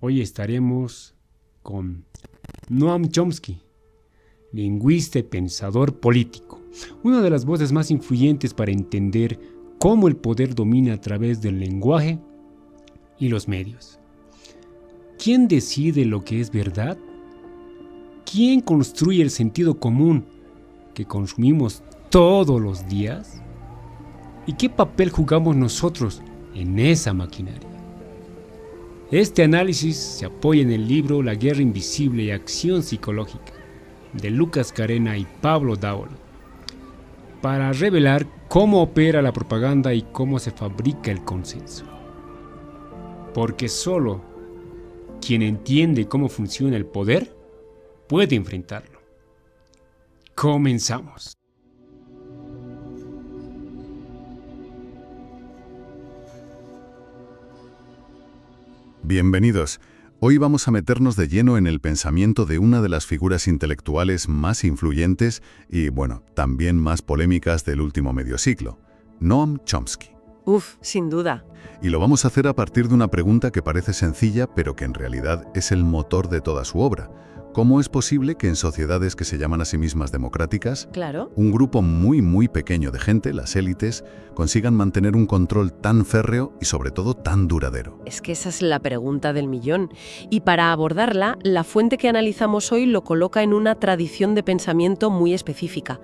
Hoy estaremos con Noam Chomsky, lingüista y pensador político, una de las voces más influyentes para entender cómo el poder domina a través del lenguaje y los medios. ¿Quién decide lo que es verdad? ¿Quién construye el sentido común que consumimos todos los días? ¿Y qué papel jugamos nosotros en esa maquinaria? Este análisis se apoya en el libro La guerra invisible y acción psicológica de Lucas Carena y Pablo Dávalos, para revelar cómo opera la propaganda y cómo se fabrica el consenso. Porque solo quien entiende cómo funciona el poder puede enfrentarlo. Comenzamos. Bienvenidos. Hoy vamos a meternos de lleno en el pensamiento de una de las figuras intelectuales más influyentes y, también más polémicas del último medio siglo, Noam Chomsky. Sin duda. Y lo vamos a hacer a partir de una pregunta que parece sencilla, pero que en realidad es el motor de toda su obra. ¿Cómo es posible que en sociedades que se llaman a sí mismas democráticas, Claro. un grupo muy pequeño de gente, las élites, consigan mantener un control tan férreo y sobre todo tan duradero? Es que esa es la pregunta del millón. Y para abordarla, la fuente que analizamos hoy lo coloca en una tradición de pensamiento muy específica.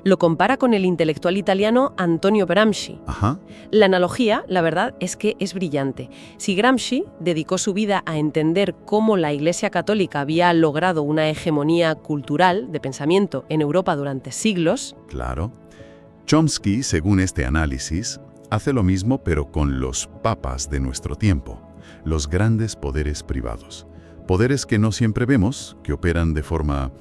Lo compara con el intelectual italiano Antonio Gramsci. Ajá. La analogía, la verdad, es que es brillante. Si Gramsci dedicó su vida a entender cómo la Iglesia Católica había logrado una hegemonía cultural de pensamiento en Europa durante siglos. Claro. Chomsky, según este análisis, hace lo mismo pero con los papas de nuestro tiempo, los grandes poderes privados. Poderes que no siempre vemos, que operan de forma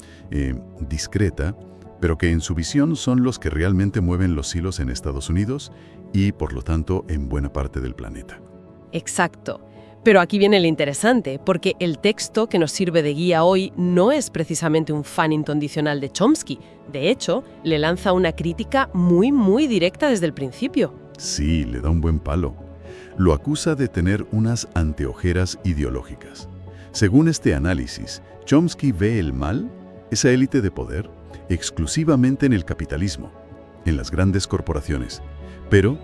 discreta, pero que en su visión son los que realmente mueven los hilos en Estados Unidos y, por lo tanto, en buena parte del planeta. Exacto. Pero aquí viene lo interesante, porque el texto que nos sirve de guía hoy no es precisamente un fan incondicional de Chomsky. De hecho, le lanza una crítica muy directa desde el principio. Sí, le da un buen palo. Lo acusa de tener unas anteojeras ideológicas. Según este análisis, Chomsky ve el mal, esa élite de poder, exclusivamente en el capitalismo, en las grandes corporaciones, pero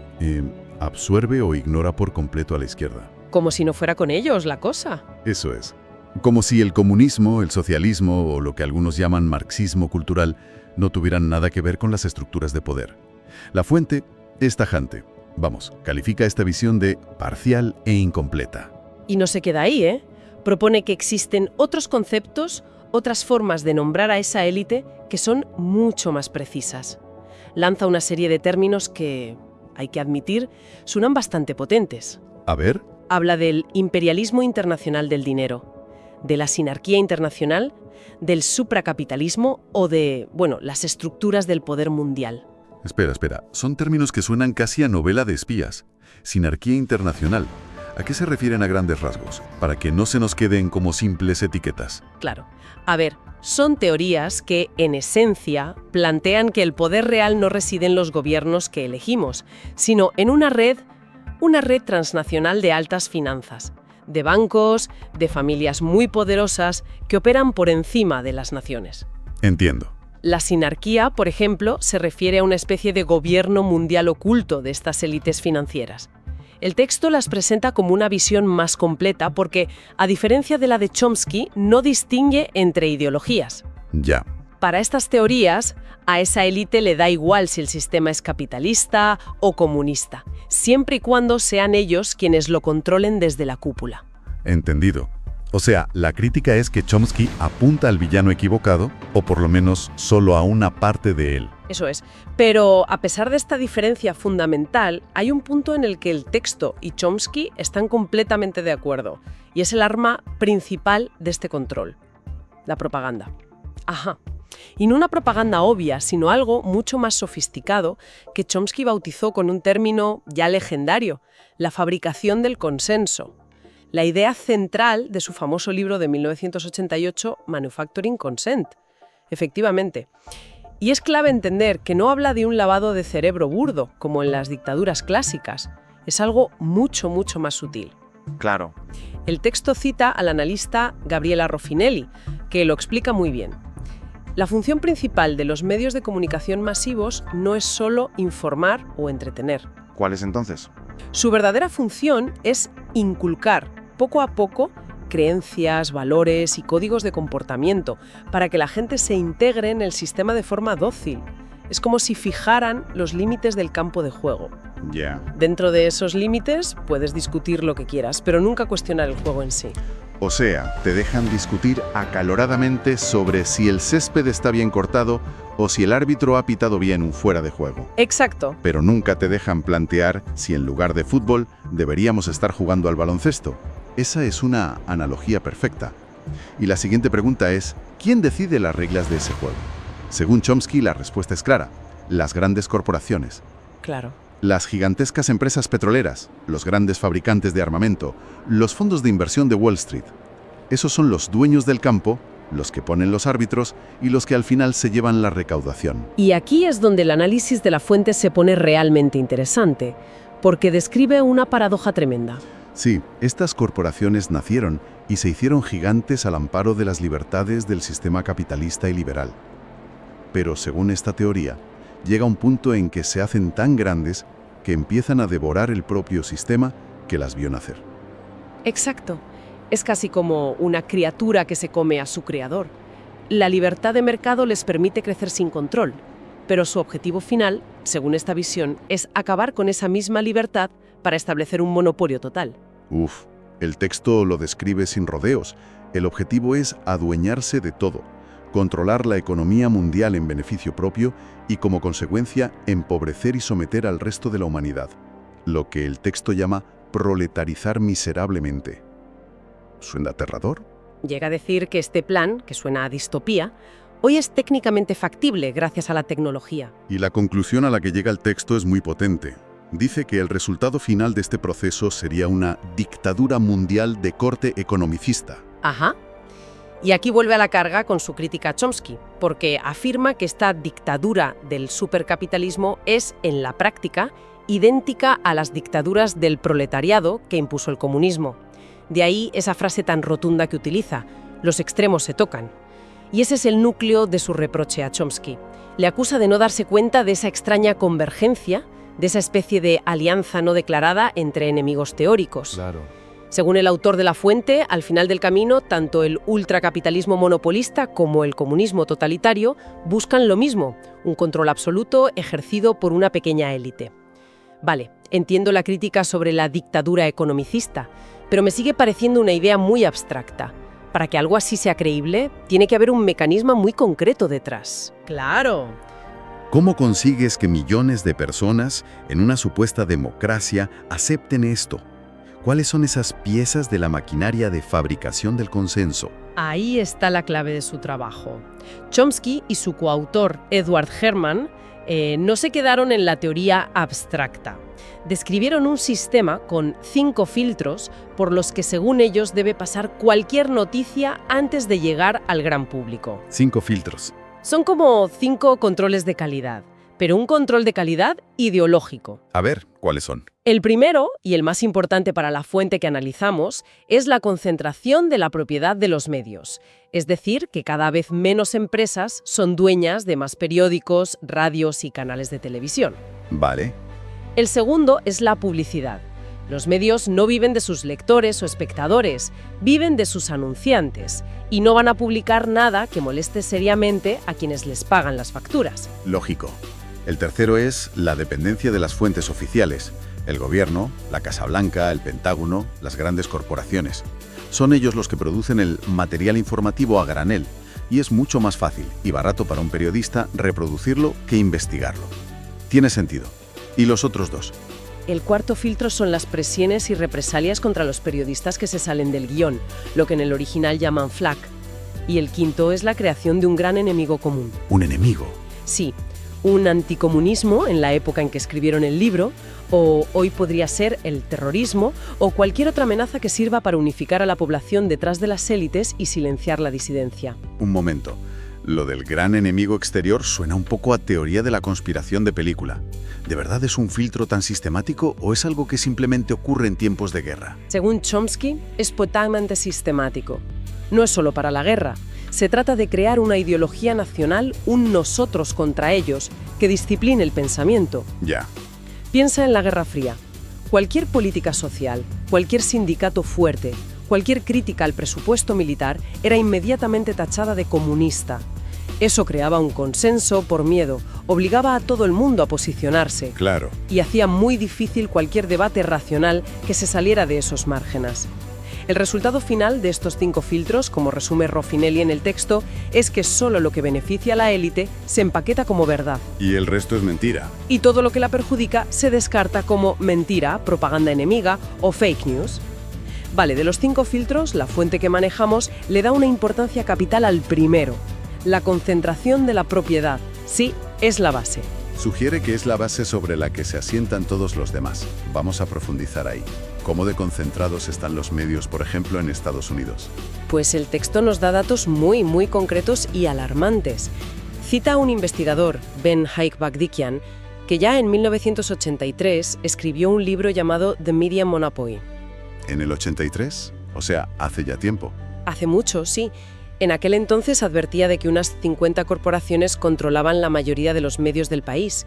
absuelve o ignora por completo a la izquierda. Como si no fuera con ellos la cosa. Eso es. Como si el comunismo, el socialismo o lo que algunos llaman marxismo cultural no tuvieran nada que ver con las estructuras de poder. La fuente es tajante. Califica esta visión de parcial e incompleta. Y no se queda ahí, ¿eh? Propone que existen otros conceptos, otras formas de nombrar a esa élite que son mucho más precisas. Lanza una serie de términos que, hay que admitir, suenan bastante potentes. A ver. Habla del imperialismo internacional del dinero, de la sinarquía internacional, del supracapitalismo o de, las estructuras del poder mundial. Espera. Son términos que suenan casi a novela de espías. Sinarquía internacional. ¿A qué se refieren a grandes rasgos? Para que no se nos queden como simples etiquetas. Claro. A ver, son teorías que, en esencia, plantean que el poder real no reside en los gobiernos que elegimos, sino en una red transnacional de altas finanzas, de bancos, de familias muy poderosas que operan por encima de las naciones. Entiendo. La sinarquía, por ejemplo, se refiere a una especie de gobierno mundial oculto de estas élites financieras. El texto las presenta como una visión más completa porque, a diferencia de la de Chomsky, no distingue entre ideologías. Ya. Para estas teorías, a esa élite le da igual si el sistema es capitalista o comunista, siempre y cuando sean ellos quienes lo controlen desde la cúpula. Entendido. O sea, la crítica es que Chomsky apunta al villano equivocado, o por lo menos solo a una parte de él. Eso es. Pero a pesar de esta diferencia fundamental, hay un punto en el que el texto y Chomsky están completamente de acuerdo, y es el arma principal de este control: la propaganda. Ajá. Y no una propaganda obvia, sino algo mucho más sofisticado que Chomsky bautizó con un término ya legendario: la fabricación del consenso. La idea central de su famoso libro de 1988, Manufacturing Consent. Efectivamente. Y es clave entender que no habla de un lavado de cerebro burdo, como en las dictaduras clásicas. Es algo mucho más sutil. Claro. El texto cita al analista Gabriela Roffinelli, que lo explica muy bien. La función principal de los medios de comunicación masivos no es solo informar o entretener. ¿Cuál es entonces? Su verdadera función es inculcar, poco a poco, creencias, valores y códigos de comportamiento para que la gente se integre en el sistema de forma dócil. Es como si fijaran los límites del campo de juego. Ya. Dentro de esos límites puedes discutir lo que quieras, pero nunca cuestionar el juego en sí. O sea, te dejan discutir acaloradamente sobre si el césped está bien cortado o si el árbitro ha pitado bien un fuera de juego. Exacto. Pero nunca te dejan plantear si en lugar de fútbol deberíamos estar jugando al baloncesto. Esa es una analogía perfecta. Y la siguiente pregunta es, ¿quién decide las reglas de ese juego? Según Chomsky, la respuesta es clara: las grandes corporaciones. Claro. Las gigantescas empresas petroleras, los grandes fabricantes de armamento, los fondos de inversión de Wall Street. Esos son los dueños del campo, los que ponen los árbitros y los que al final se llevan la recaudación. Y aquí es donde el análisis de la fuente se pone realmente interesante, porque describe una paradoja tremenda. Sí, estas corporaciones nacieron y se hicieron gigantes al amparo de las libertades del sistema capitalista y liberal. Pero según esta teoría, llega un punto en que se hacen tan grandes que empiezan a devorar el propio sistema que las vio nacer. Exacto. Es casi como una criatura que se come a su creador. La libertad de mercado les permite crecer sin control, pero su objetivo final, según esta visión, es acabar con esa misma libertad para establecer un monopolio total. El texto lo describe sin rodeos. El objetivo es adueñarse de todo, controlar la economía mundial en beneficio propio y, como consecuencia, empobrecer y someter al resto de la humanidad, lo que el texto llama proletarizar miserablemente. ¿Suena aterrador? Llega a decir que este plan, que suena a distopía, hoy es técnicamente factible gracias a la tecnología. Y la conclusión a la que llega el texto es muy potente. Dice que el resultado final de este proceso sería una dictadura mundial de corte economicista. Ajá. Y aquí vuelve a la carga con su crítica a Chomsky, porque afirma que esta dictadura del supercapitalismo es, en la práctica, idéntica a las dictaduras del proletariado que impuso el comunismo. De ahí esa frase tan rotunda que utiliza: los extremos se tocan. Y ese es el núcleo de su reproche a Chomsky. Le acusa de no darse cuenta de esa extraña convergencia, de esa especie de alianza no declarada entre enemigos teóricos. Claro. Según el autor de la fuente, al final del camino, tanto el ultracapitalismo monopolista como el comunismo totalitario buscan lo mismo, un control absoluto ejercido por una pequeña élite. Vale, entiendo la crítica sobre la dictadura economicista, pero me sigue pareciendo una idea muy abstracta. Para que algo así sea creíble, tiene que haber un mecanismo muy concreto detrás. ¡Claro! ¿Cómo consigues que millones de personas, en una supuesta democracia, acepten esto? ¿Cuáles son esas piezas de la maquinaria de fabricación del consenso? Ahí está la clave de su trabajo. Chomsky y su coautor, Edward Herman, no se quedaron en la teoría abstracta. Describieron un sistema con 5 filtros por los que, según ellos, debe pasar cualquier noticia antes de llegar al gran público. 5 filtros. Son como 5 controles de calidad, pero un control de calidad ideológico. A ver, ¿cuáles son? El primero, y el más importante para la fuente que analizamos, es la concentración de la propiedad de los medios. Es decir, que cada vez menos empresas son dueñas de más periódicos, radios y canales de televisión. Vale. El segundo es la publicidad. Los medios no viven de sus lectores o espectadores, viven de sus anunciantes, y no van a publicar nada que moleste seriamente a quienes les pagan las facturas. Lógico. El tercero es la dependencia de las fuentes oficiales. El gobierno, la Casa Blanca, el Pentágono, las grandes corporaciones. Son ellos los que producen el material informativo a granel, y es mucho más fácil y barato para un periodista reproducirlo que investigarlo. Tiene sentido. ¿Y los otros dos? El cuarto filtro son las presiones y represalias contra los periodistas que se salen del guión, lo que en el original llaman flak. Y el quinto es la creación de un gran enemigo común. ¿Un enemigo? Sí, un anticomunismo en la época en que escribieron el libro, o hoy podría ser el terrorismo, o cualquier otra amenaza que sirva para unificar a la población detrás de las élites y silenciar la disidencia. Un momento. Lo del gran enemigo exterior suena un poco a teoría de la conspiración de película. ¿De verdad es un filtro tan sistemático o es algo que simplemente ocurre en tiempos de guerra? Según Chomsky, es totalmente sistemático. No es solo para la guerra. Se trata de crear una ideología nacional, un nosotros contra ellos, que discipline el pensamiento. Ya. Piensa en la Guerra Fría. Cualquier política social, cualquier sindicato fuerte, cualquier crítica al presupuesto militar era inmediatamente tachada de comunista. Eso creaba un consenso por miedo, obligaba a todo el mundo a posicionarse. Claro. Y hacía muy difícil cualquier debate racional que se saliera de esos márgenes. El resultado final de estos 5 filtros, como resume Raffaelli en el texto, es que solo lo que beneficia a la élite se empaqueta como verdad. Y el resto es mentira. Y todo lo que la perjudica se descarta como mentira, propaganda enemiga o fake news. Vale, de los 5 filtros, la fuente que manejamos le da una importancia capital al primero, la concentración de la propiedad. Sí, es la base. Sugiere que es la base sobre la que se asientan todos los demás. Vamos a profundizar ahí. ¿Cómo de concentrados están los medios, por ejemplo, en Estados Unidos? Pues el texto nos da datos muy concretos y alarmantes. Cita a un investigador, Ben Haik-Bagdikian, que ya en 1983 escribió un libro llamado The Media Monopoly. ¿En el 83? O sea, hace ya tiempo. Hace mucho, sí. En aquel entonces advertía de que unas 50 corporaciones controlaban la mayoría de los medios del país.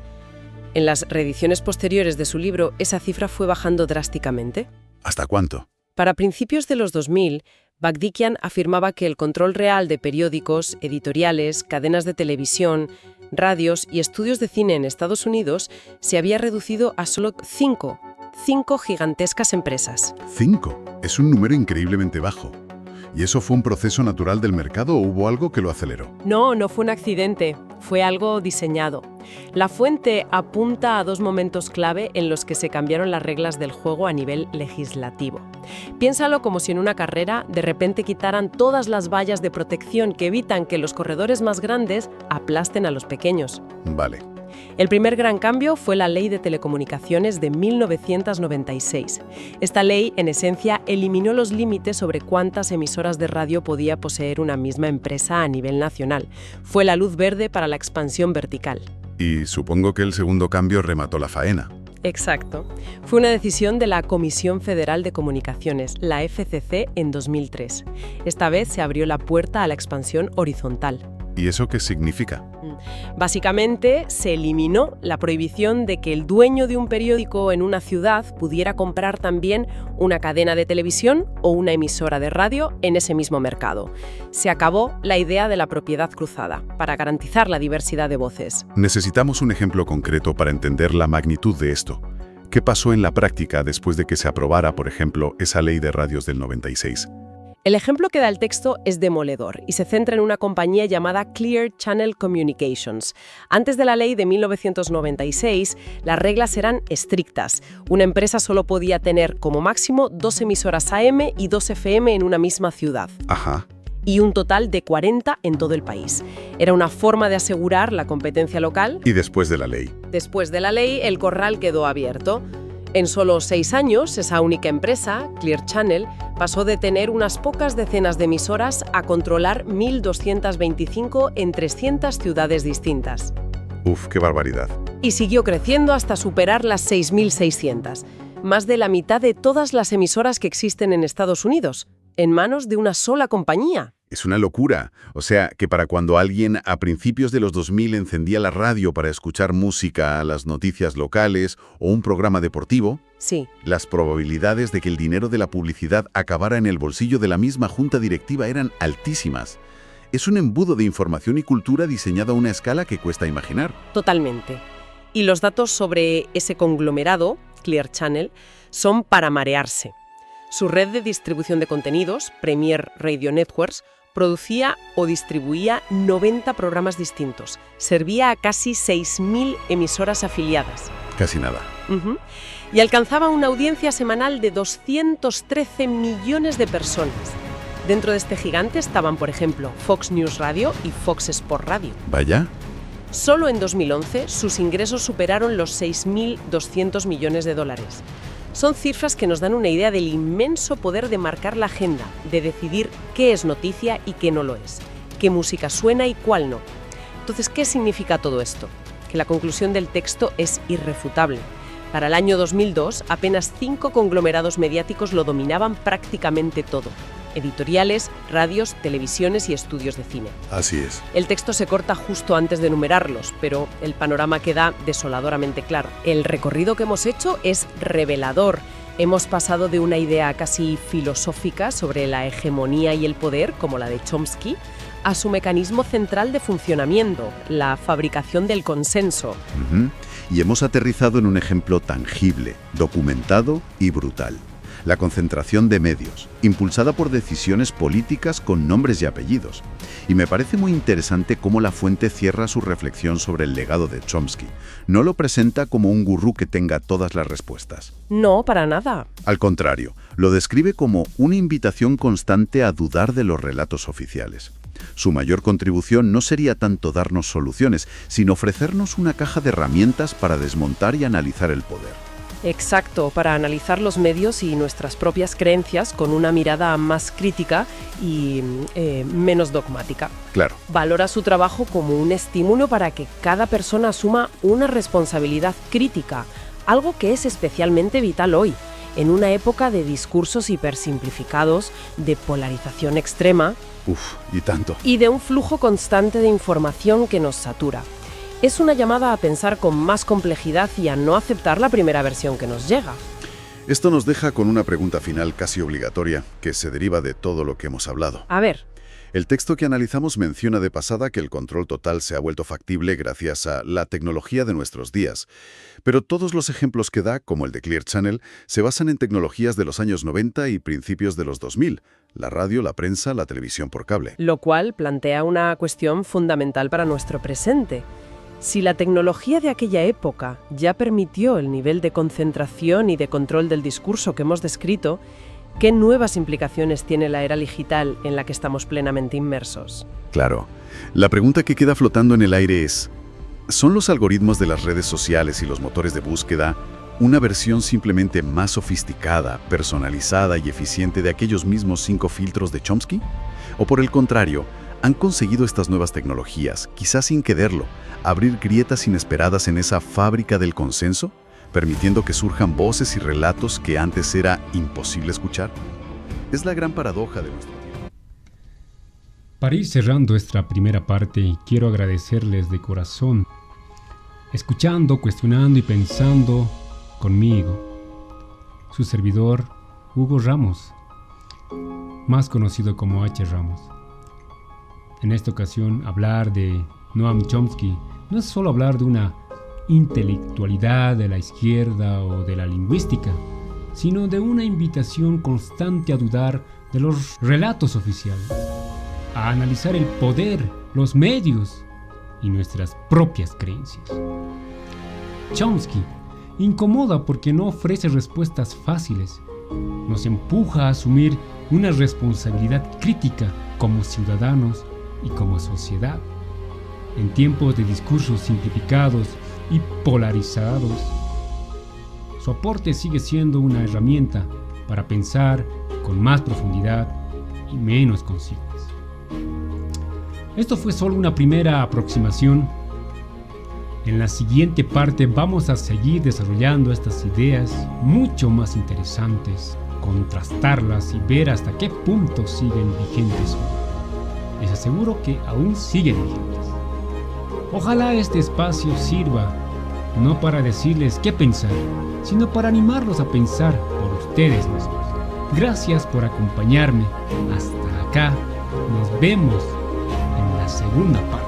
En las reediciones posteriores de su libro, esa cifra fue bajando drásticamente. ¿Hasta cuánto? Para principios de los 2000, Bagdikian afirmaba que el control real de periódicos, editoriales, cadenas de televisión, radios y estudios de cine en Estados Unidos se había reducido a solo 5 gigantescas empresas. 5. Es un número increíblemente bajo. ¿Y eso fue un proceso natural del mercado o hubo algo que lo aceleró? No fue un accidente, fue algo diseñado. La fuente apunta a 2 momentos clave en los que se cambiaron las reglas del juego a nivel legislativo. Piénsalo como si en una carrera de repente quitaran todas las vallas de protección que evitan que los corredores más grandes aplasten a los pequeños. Vale. El primer gran cambio fue la Ley de Telecomunicaciones de 1996. Esta ley, en esencia, eliminó los límites sobre cuántas emisoras de radio podía poseer una misma empresa a nivel nacional. Fue la luz verde para la expansión vertical. Y supongo que el segundo cambio remató la faena. Exacto. Fue una decisión de la Comisión Federal de Comunicaciones, la FCC, en 2003. Esta vez se abrió la puerta a la expansión horizontal. ¿Y eso qué significa? Básicamente, se eliminó la prohibición de que el dueño de un periódico en una ciudad pudiera comprar también una cadena de televisión o una emisora de radio en ese mismo mercado. Se acabó la idea de la propiedad cruzada, para garantizar la diversidad de voces. Necesitamos un ejemplo concreto para entender la magnitud de esto. ¿Qué pasó en la práctica después de que se aprobara, por ejemplo, esa ley de radios del 96? El ejemplo que da el texto es demoledor y se centra en una compañía llamada Clear Channel Communications. Antes de la ley de 1996, las reglas eran estrictas. Una empresa solo podía tener como máximo 2 emisoras AM y 2 FM en una misma ciudad. Ajá. Y un total de 40 en todo el país. Era una forma de asegurar la competencia local. ¿Y después de la ley? Después de la ley, el corral quedó abierto. En solo 6 años, esa única empresa, Clear Channel, pasó de tener unas pocas decenas de emisoras a controlar 1.225 en 300 ciudades distintas. Uf, qué barbaridad. Y siguió creciendo hasta superar las 6.600, más de la mitad de todas las emisoras que existen en Estados Unidos, en manos de una sola compañía. Es una locura. O sea, que para cuando alguien a principios de los 2000 encendía la radio para escuchar música, las noticias locales o un programa deportivo, sí, las probabilidades de que el dinero de la publicidad acabara en el bolsillo de la misma junta directiva eran altísimas. Es un embudo de información y cultura diseñado a una escala que cuesta imaginar. Totalmente. Y los datos sobre ese conglomerado, Clear Channel, son para marearse. Su red de distribución de contenidos, Premier Radio Networks, producía o distribuía 90 programas distintos. Servía a casi 6.000 emisoras afiliadas. Casi nada. Y alcanzaba una audiencia semanal de 213 millones de personas. Dentro de este gigante estaban, por ejemplo, Fox News Radio y Fox Sports Radio. Vaya. Solo en 2011 sus ingresos superaron los 6.200 millones de dólares. Son cifras que nos dan una idea del inmenso poder de marcar la agenda, de decidir qué es noticia y qué no lo es. qué música suena y cuál no. Entonces, ¿qué significa todo esto? Que la conclusión del texto es irrefutable. Para el año 2002, apenas 5 conglomerados mediáticos lo dominaban prácticamente todo: editoriales, radios, televisiones y estudios de cine. Así es. El texto se corta justo antes de enumerarlos, pero el panorama queda desoladoramente claro. El recorrido que hemos hecho es revelador. Hemos pasado de una idea casi filosófica sobre la hegemonía y el poder, como la de Chomsky, a su mecanismo central de funcionamiento, la fabricación del consenso. Y hemos aterrizado en un ejemplo tangible, documentado y brutal: la concentración de medios, impulsada por decisiones políticas con nombres y apellidos. Y me parece muy interesante cómo la fuente cierra su reflexión sobre el legado de Chomsky. No lo presenta como un gurú que tenga todas las respuestas. No, para nada. Al contrario, lo describe como una invitación constante a dudar de los relatos oficiales. Su mayor contribución no sería tanto darnos soluciones, sino ofrecernos una caja de herramientas para desmontar y analizar el poder. Exacto, para analizar los medios y nuestras propias creencias con una mirada más crítica y menos dogmática. Claro. Valora su trabajo como un estímulo para que cada persona asuma una responsabilidad crítica, algo que es especialmente vital hoy, en una época de discursos hipersimplificados, de polarización extrema. Y tanto. Y de un flujo constante de información que nos satura. Es una llamada a pensar con más complejidad y a no aceptar la primera versión que nos llega. Esto nos deja con una pregunta final casi obligatoria, que se deriva de todo lo que hemos hablado. A ver. El texto que analizamos menciona de pasada que el control total se ha vuelto factible gracias a la tecnología de nuestros días. Pero todos los ejemplos que da, como el de Clear Channel, se basan en tecnologías de los años 90 y principios de los 2000. La radio, la prensa, la televisión por cable. Lo cual plantea una cuestión fundamental para nuestro presente. Si la tecnología de aquella época ya permitió el nivel de concentración y de control del discurso que hemos descrito, ¿qué nuevas implicaciones tiene la era digital en la que estamos plenamente inmersos? Claro. La pregunta que queda flotando en el aire es: ¿son los algoritmos de las redes sociales y los motores de búsqueda una versión simplemente más sofisticada, personalizada y eficiente de aquellos mismos 5 filtros de Chomsky? ¿O por el contrario, han conseguido estas nuevas tecnologías, quizás sin quererlo, abrir grietas inesperadas en esa fábrica del consenso, permitiendo que surjan voces y relatos que antes era imposible escuchar? Es la gran paradoja de nuestro tiempo. Para ir cerrando esta primera parte, quiero agradecerles de corazón, escuchando, cuestionando y pensando conmigo, su servidor Hugo Ramos, más conocido como H. Ramos. En esta ocasión, hablar de Noam Chomsky no es solo hablar de una intelectualidad de la izquierda o de la lingüística, sino de una invitación constante a dudar de los relatos oficiales, a analizar el poder, los medios y nuestras propias creencias. Chomsky incomoda porque no ofrece respuestas fáciles, nos empuja a asumir una responsabilidad crítica como ciudadanos y como sociedad. En tiempos de discursos simplificados y polarizados, su aporte sigue siendo una herramienta para pensar con más profundidad y menos consignas. Esto fue solo una primera aproximación. En la siguiente parte vamos a seguir desarrollando estas ideas mucho más interesantes, contrastarlas y ver hasta qué punto siguen vigentes hoy. Les aseguro que aún siguen vigentes. Ojalá este espacio sirva no para decirles qué pensar, sino para animarlos a pensar por ustedes mismos. Gracias por acompañarme. Hasta acá. Nos vemos en la segunda parte.